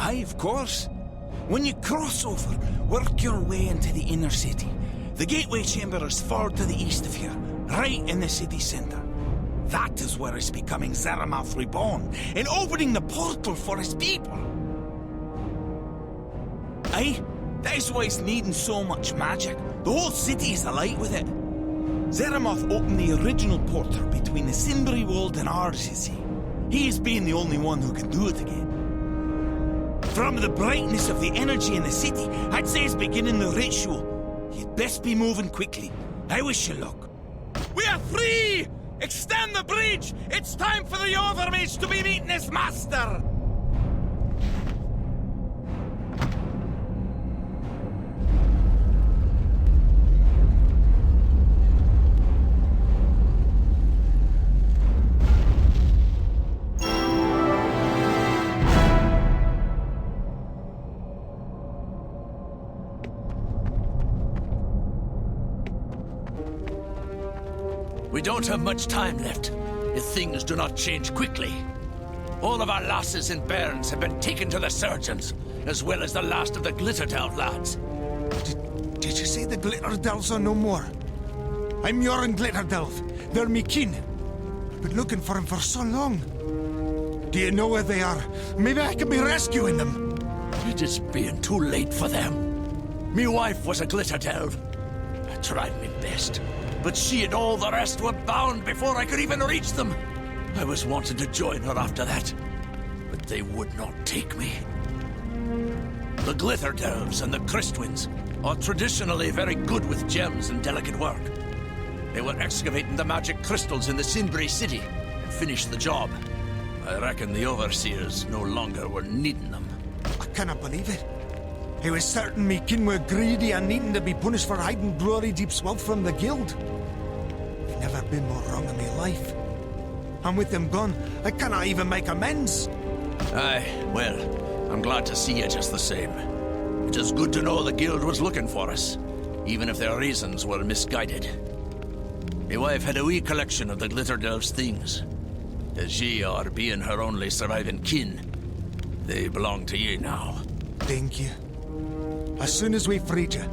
Aye, of course. When you cross over, work your way into the inner city. The gateway chamber is far to the east of here, right in the city centre. That is where he's becoming Zaramoth reborn, and opening the portal for his people. Aye, that is why he's needing so much magic. The whole city is alight with it. Zaramoth opened the original portal between the Cinbri world and ours, you see. He is being the only one who can do it again. From the brightness of the energy in the city, I'd say he's beginning the ritual. You'd best be moving quickly. I wish you luck. We are free! Extend the bridge! It's time for the Overmage to be meeting his master! We don't have much time left, if things do not change quickly. All of our lasses and bairns have been taken to the surgeons, as well as the last of the Glitterdelve lads. Did you say the Glitterdelves are no more? I'm Yoren Glitterdelve. They're me kin. I've been looking for them for so long. Do you know where they are? Maybe I can be rescuing them. It is being too late for them. Me wife was a Glitterdelve. I tried my best, but she and all the rest were bound before I could even reach them. I was wanting to join her after that, but they would not take me. The Glitterdelves and the Christwins are traditionally very good with gems and delicate work. They were excavating the magic crystals in the Cinbri city and finished the job. I reckon the overseers no longer were needing them. I cannot believe it. I was certain me kin were greedy and needing to be punished for hiding Glory Deep's wealth from the guild. I've never been more wrong in my life. And with them gone, I cannot even make amends. Aye, well, I'm glad to see you just the same. It is good to know the guild was looking for us, even if their reasons were misguided. My wife had a wee collection of the Glitterdelve's things. As ye are being her only surviving kin, they belong to ye now. Thank you. As soon as we freed you,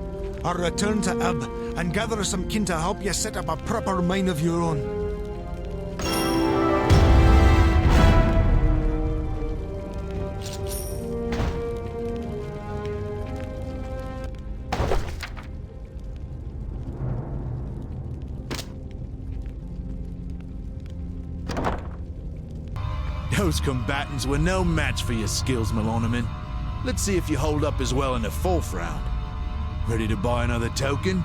I'll return to Ib and gather some kin to help you set up a proper mine of your own. Those combatants were no match for your skills, Meloniman. Let's see if you hold up as well in the fourth round. Ready to buy another token?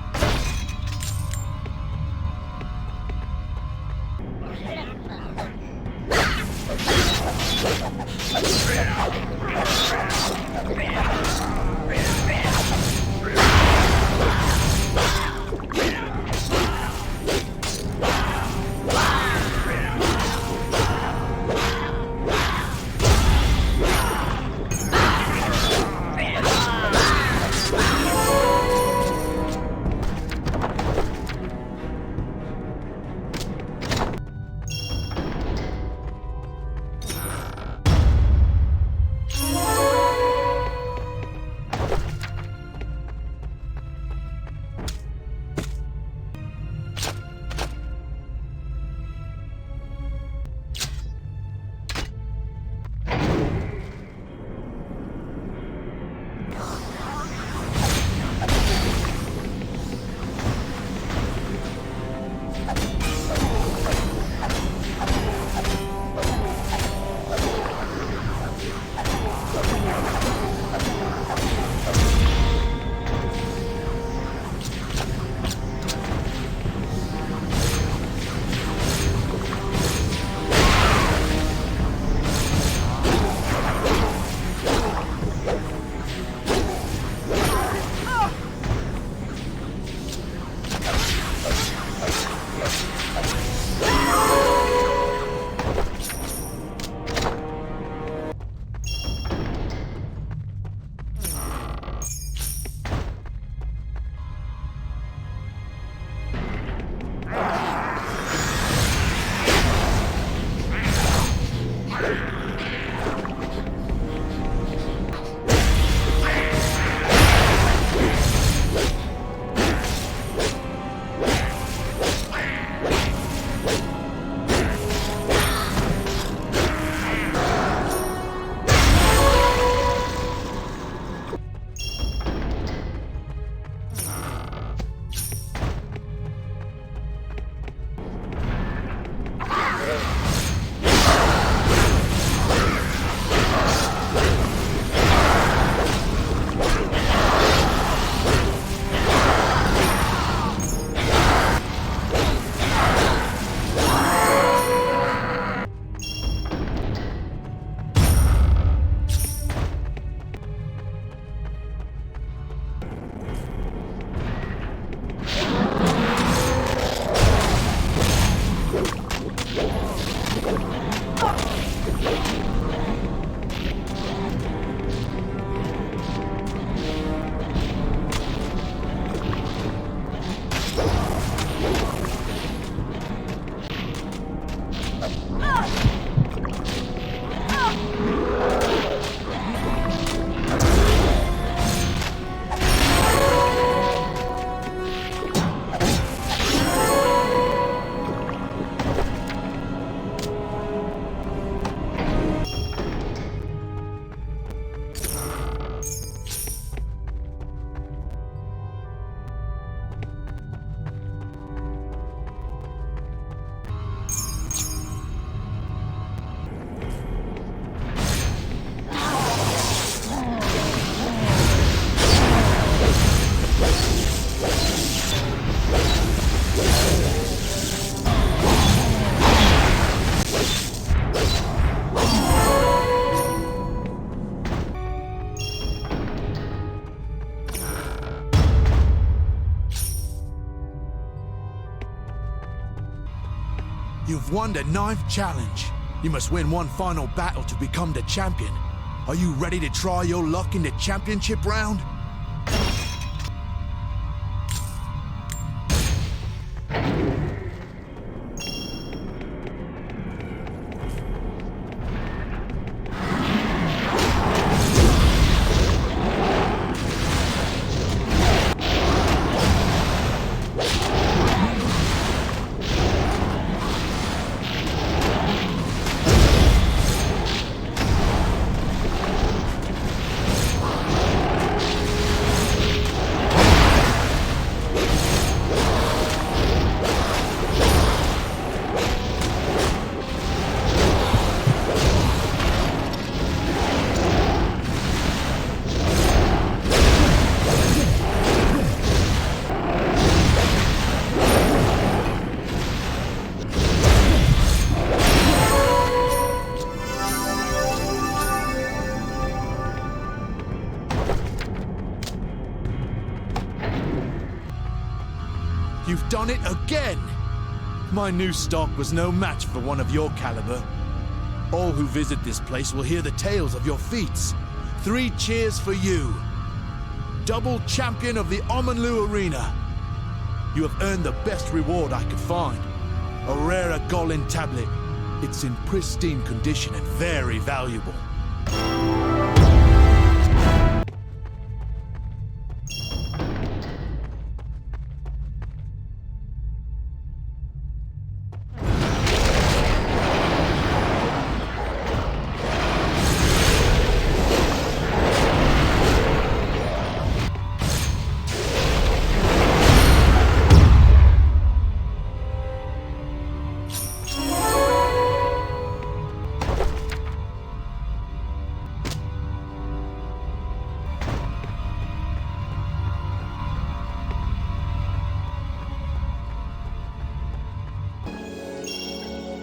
You've won the 9th challenge. You must win one final battle to become the champion. Are you ready to try your luck in the championship round? You've done it again! My new stock was no match for one of your caliber. All who visit this place will hear the tales of your feats. 3 cheers for you! Double champion of the Omenlu Arena! You have earned the best reward I could find. A rare Golin tablet. It's in pristine condition and very valuable.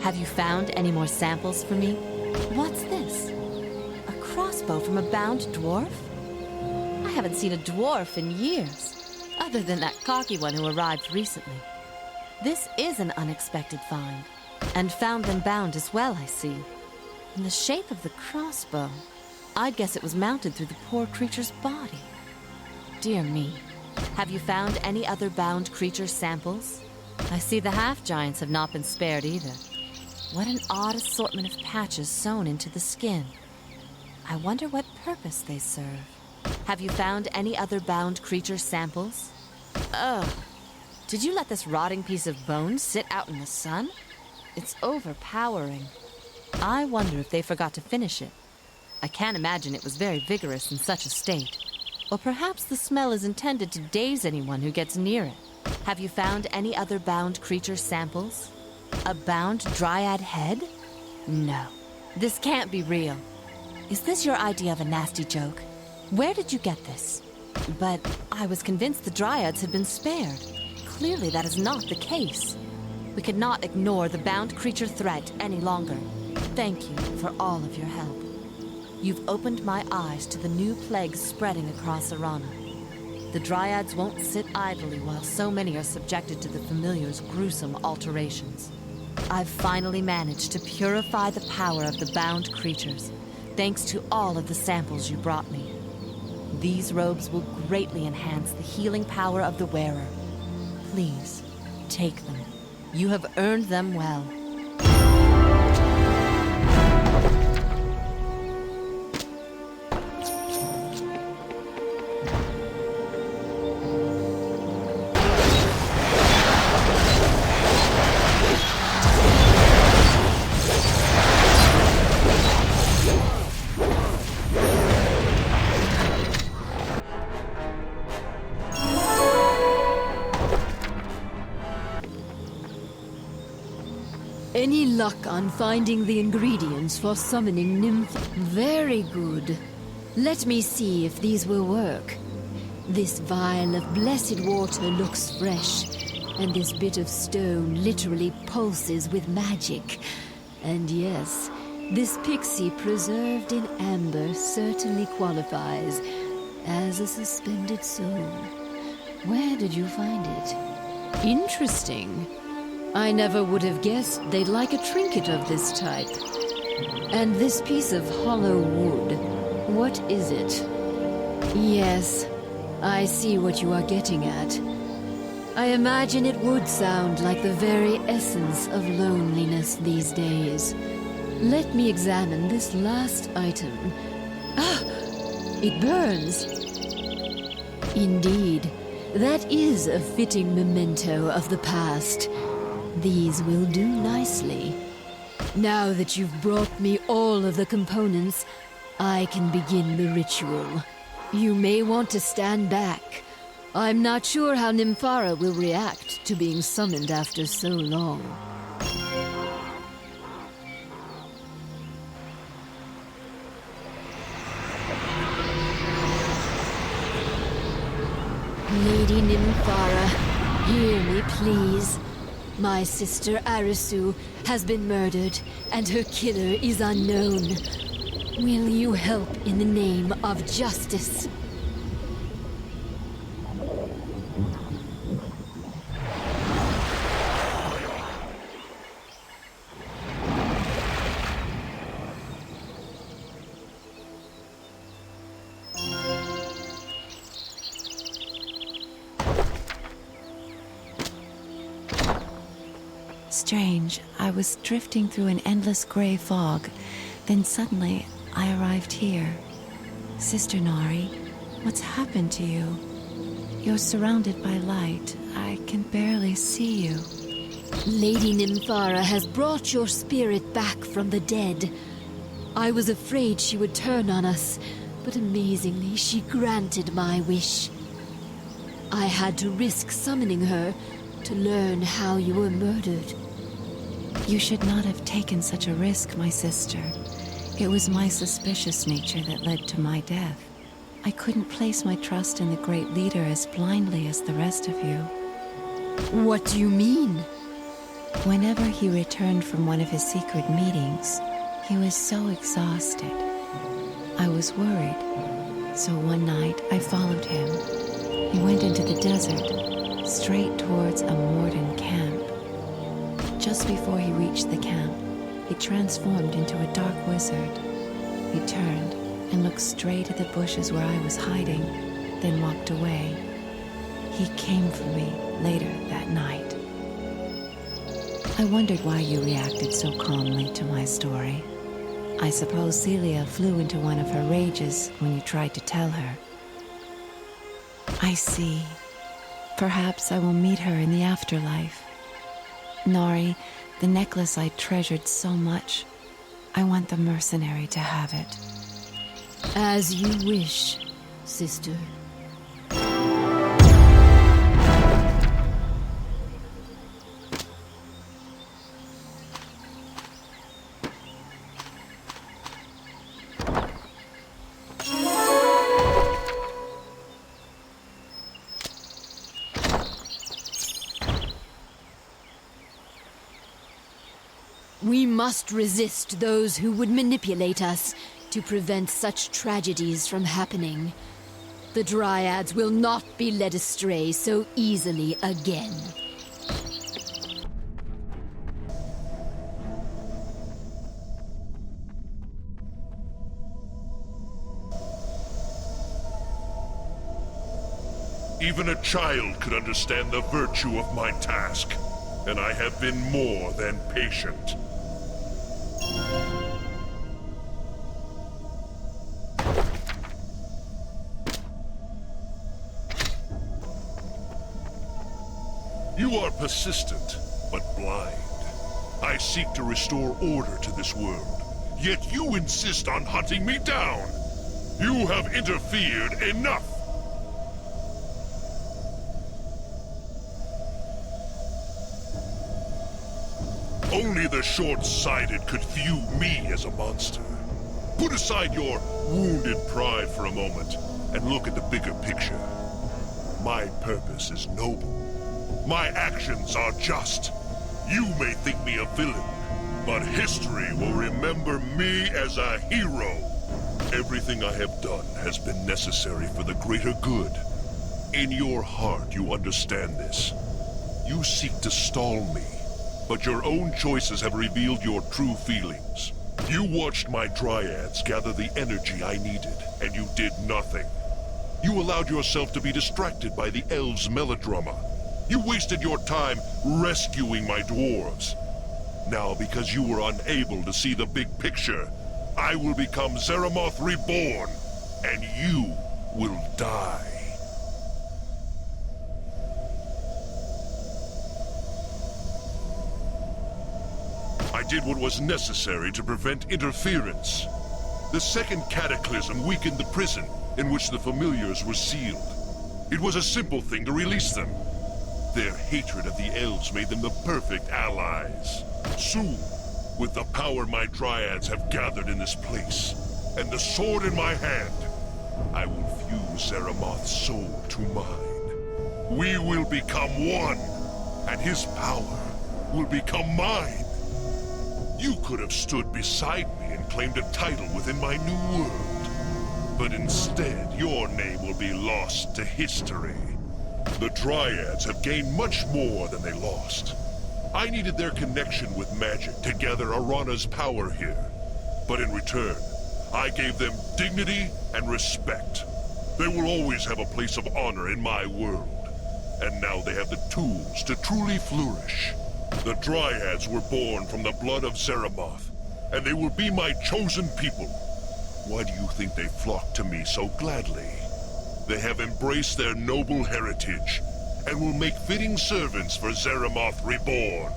Have you found any more samples for me? What's this? A crossbow from a bound dwarf? I haven't seen a dwarf in years, other than that cocky one who arrived recently. This is an unexpected find, and found them bound as well, I see. In the shape of the crossbow, I'd guess it was mounted through the poor creature's body. Dear me. Have you found any other bound creature samples? I see the half-giants have not been spared either. What an odd assortment of patches sewn into the skin. I wonder what purpose they serve. Have you found any other bound creature samples? Ugh. Did you let this rotting piece of bone sit out in the sun? It's overpowering. I wonder if they forgot to finish it. I can't imagine it was very vigorous in such a state. Or perhaps the smell is intended to daze anyone who gets near it. Have you found any other bound creature samples? A bound dryad head? No. This can't be real. Is this your idea of a nasty joke? Where did you get this? But I was convinced the dryads had been spared. Clearly that is not the case. We could not ignore the bound creature threat any longer. Thank you for all of your help. You've opened my eyes to the new plagues spreading across Arana. The dryads won't sit idly while so many are subjected to the familiar's gruesome alterations. I've finally managed to purify the power of the bound creatures, thanks to all of the samples you brought me. These robes will greatly enhance the healing power of the wearer. Please, take them. You have earned them well. Any luck on finding the ingredients for summoning nymph? Very good. Let me see if these will work. This vial of blessed water looks fresh, and this bit of stone literally pulses with magic. And yes, this pixie preserved in amber certainly qualifies as a suspended soul. Where did you find it? Interesting. I never would have guessed they'd like a trinket of this type. And this piece of hollow wood, what is it? Yes, I see what you are getting at. I imagine it would sound like the very essence of loneliness these days. Let me examine this last item. Ah! It burns! Indeed, that is a fitting memento of the past. These will do nicely. Now that you've brought me all of the components, I can begin the ritual. You may want to stand back. I'm not sure how Nymphara will react to being summoned after so long. Lady Nymphara, hear me please. My sister Arisu has been murdered, and her killer is unknown. Will you help in the name of justice? Strange. I was drifting through an endless gray fog. Then suddenly, I arrived here. Sister Nari, what's happened to you? You're surrounded by light. I can barely see you. Lady Nymphara has brought your spirit back from the dead. I was afraid she would turn on us, but amazingly, she granted my wish. I had to risk summoning her to learn how you were murdered. You should not have taken such a risk, my sister. It was my suspicious nature that led to my death. I couldn't place my trust in the great leader as blindly as the rest of you. What do you mean? Whenever he returned from one of his secret meetings, he was so exhausted. I was worried, so one night I followed him. He went into the desert, straight towards a Morden camp. Just before he reached the camp, he transformed into a dark wizard. He turned and looked straight at the bushes where I was hiding, then walked away. He came for me later that night. I wondered why you reacted so calmly to my story. I suppose Celia flew into one of her rages when you tried to tell her. I see. Perhaps I will meet her in the afterlife. Nari, the necklace I treasured so much, I want the mercenary to have it. As you wish, sister. We must resist those who would manipulate us to prevent such tragedies from happening. The Dryads will not be led astray so easily again. Even a child could understand the virtue of my task, and I have been more than patient. You are persistent, but blind. I seek to restore order to this world, yet you insist on hunting me down. You have interfered enough! Only the short-sighted could view me as a monster. Put aside your wounded pride for a moment and look at the bigger picture. My purpose is noble. My actions are just. You may think me a villain, but history will remember me as a hero. Everything I have done has been necessary for the greater good. In your heart, you understand this. You seek to stall me, but your own choices have revealed your true feelings. You watched my dryads gather the energy I needed, and you did nothing. You allowed yourself to be distracted by the elves' melodrama. You wasted your time rescuing my dwarves. Now, because you were unable to see the big picture, I will become Zeramoth Reborn, and you will die. I did what was necessary to prevent interference. The second cataclysm weakened the prison in which the familiars were sealed. It was a simple thing to release them. Their hatred of the elves made them the perfect allies. Soon, with the power my dryads have gathered in this place, and the sword in my hand, I will fuse Zeramoth's soul to mine. We will become one, and his power will become mine. You could have stood beside me and claimed a title within my new world. But instead, your name will be lost to history. The Dryads have gained much more than they lost. I needed their connection with magic to gather Arana's power here. But in return, I gave them dignity and respect. They will always have a place of honor in my world. And now they have the tools to truly flourish. The Dryads were born from the blood of Zeramoth, and they will be my chosen people. Why do you think they flock to me so gladly? They have embraced their noble heritage, and will make fitting servants for Zeramoth Reborn.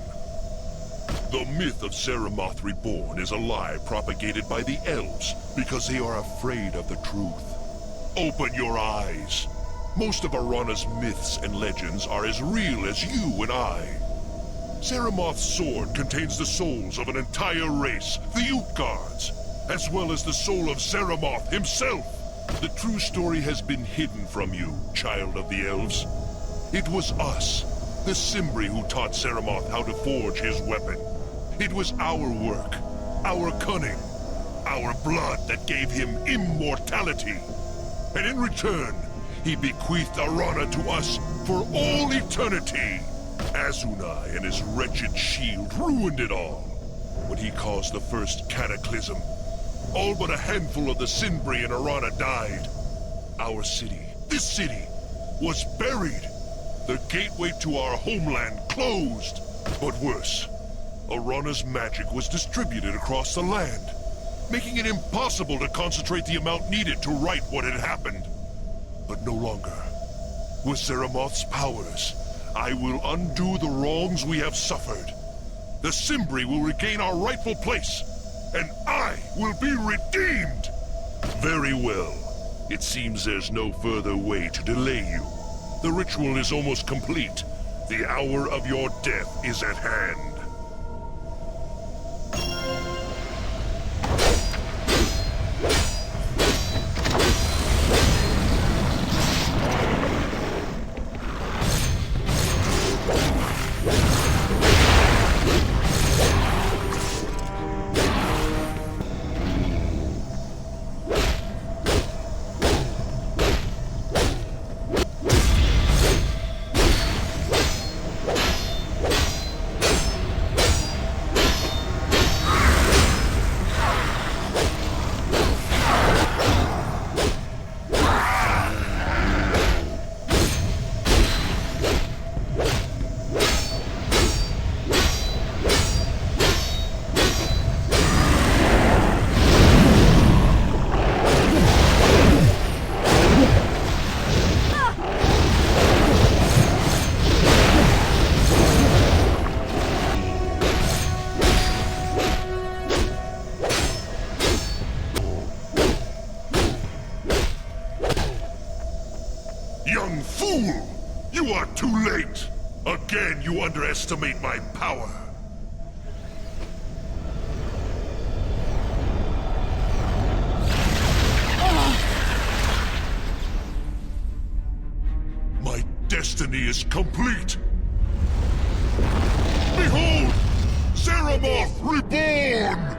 The myth of Zeramoth Reborn is a lie propagated by the elves because they are afraid of the truth. Open your eyes. Most of Arana's myths and legends are as real as you and I. Zeramoth's sword contains the souls of an entire race, the Utgards, as well as the soul of Zeramoth himself. The true story has been hidden from you, child of the elves. It was us, the Cinbri, who taught Zeramoth how to forge his weapon. It was our work, our cunning, our blood that gave him immortality. And in return, he bequeathed Arana to us for all eternity. Azunai and his wretched shield ruined it all. When he caused the first cataclysm, all but a handful of the Cinbri and Arana died. Our city, this city, was buried. The gateway to our homeland closed. But worse, Arana's magic was distributed across the land, making it impossible to concentrate the amount needed to right what had happened. But no longer. With Zeramoth's powers, I will undo the wrongs we have suffered. The Cinbri will regain our rightful place, and I will be redeemed! Very well. It seems there's no further way to delay you. The ritual is almost complete. The hour of your death is at hand. Young fool! You are too late! Again, you underestimate my power! My destiny is complete! Behold! Zeramoth Reborn!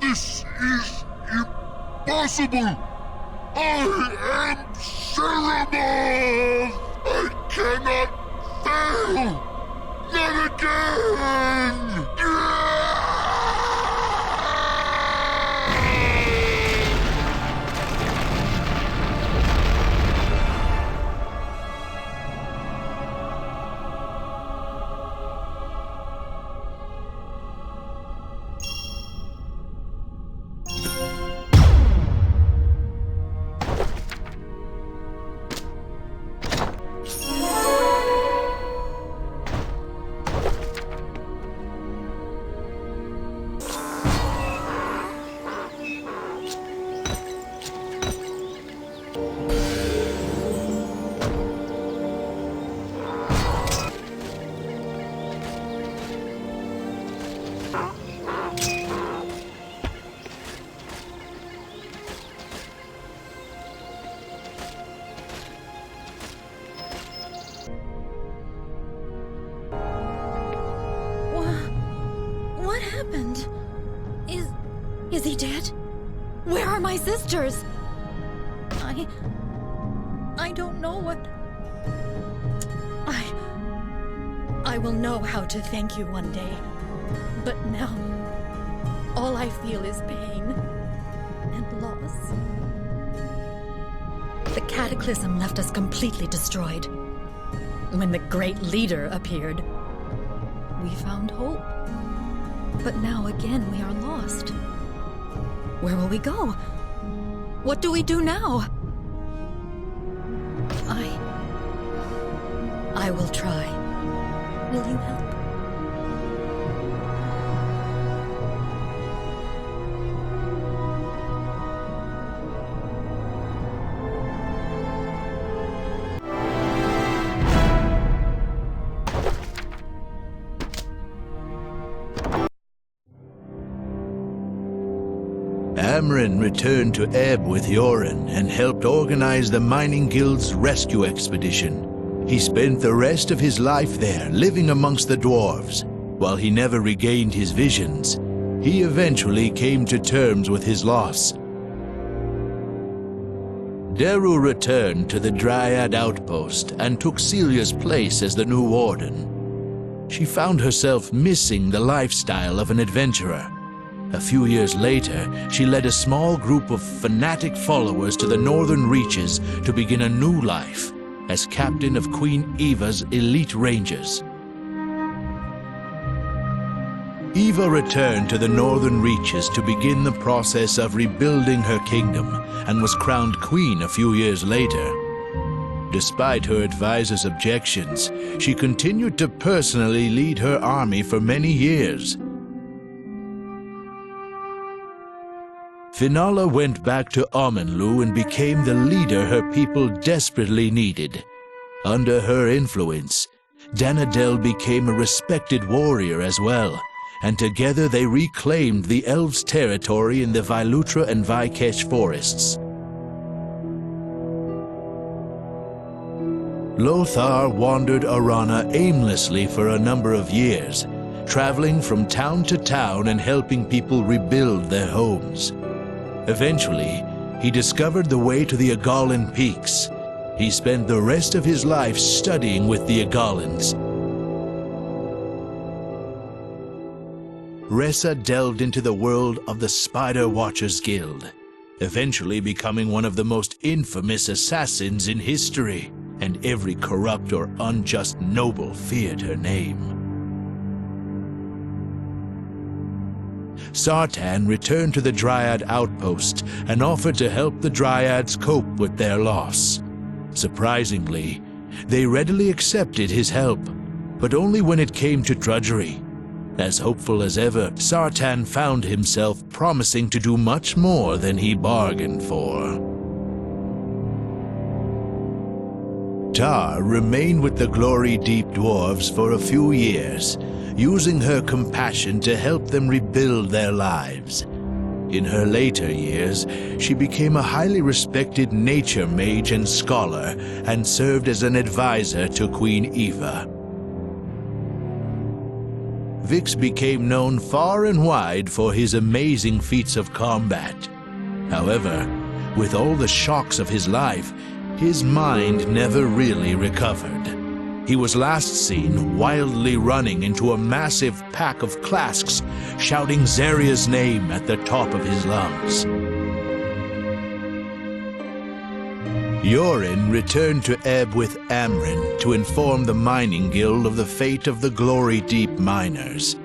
This is impossible! I am Ceremoth! I cannot fail! Not again! What happened? Is he dead? Where are my sisters? I don't know what... I will know how to thank you one day. But now, all I feel is pain and loss. The cataclysm left us completely destroyed. When the great leader appeared, we found hope. But now again we are lost. Where will we go? What do we do now? I will try. Will you help? Amrin returned to Ebb with Yoren and helped organize the Mining Guild's rescue expedition. He spent the rest of his life there, living amongst the dwarves. While he never regained his visions, he eventually came to terms with his loss. Daru returned to the Dryad outpost and took Celia's place as the new warden. She found herself missing the lifestyle of an adventurer. A few years later, she led a small group of fanatic followers to the northern reaches to begin a new life as captain of Queen Eva's elite rangers. Eva returned to the northern reaches to begin the process of rebuilding her kingdom and was crowned queen a few years later. Despite her advisor's objections, she continued to personally lead her army for many years. Finala went back to Omenlu and became the leader her people desperately needed. Under her influence, Danadel became a respected warrior as well, and together they reclaimed the elves' territory in the Vailutra and Vaikesh forests. Lothar wandered Arana aimlessly for a number of years, traveling from town to town and helping people rebuild their homes. Eventually, he discovered the way to the Agalan peaks. He spent the rest of his life studying with the Agalans. Ressa delved into the world of the Spider Watchers Guild. eventually becoming one of the most infamous assassins in history, and every corrupt or unjust noble feared her name. Sartan returned to the Dryad outpost and offered to help the Dryads cope with their loss. Surprisingly, they readily accepted his help, but only when it came to drudgery. As hopeful as ever, Sartan found himself promising to do much more than he bargained for. Tar remained with the Glory Deep Dwarves for a few years, using her compassion to help them rebuild their lives. In her later years, she became a highly respected nature mage and scholar, and served as an advisor to Queen Eva. Vix became known far and wide for his amazing feats of combat. However, with all the shocks of his life, his mind never really recovered. He was last seen wildly running into a massive pack of Clasks, shouting Zeria's name at the top of his lungs. Yorin returned to Ebb with Amrin to inform the mining guild of the fate of the Glory Deep miners.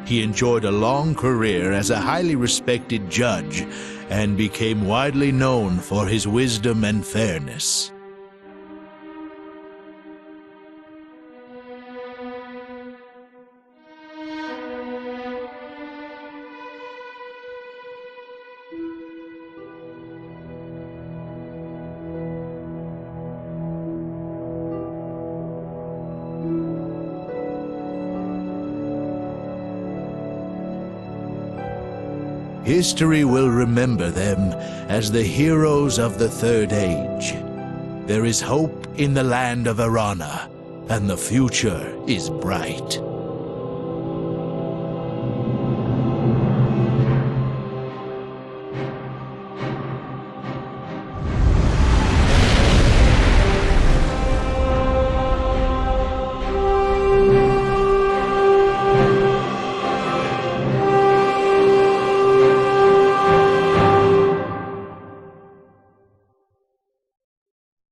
He enjoyed a long career as a highly respected judge and became widely known for his wisdom and fairness. History will remember them as the heroes of the Third Age. There is hope in the land of Arana, and the future is bright.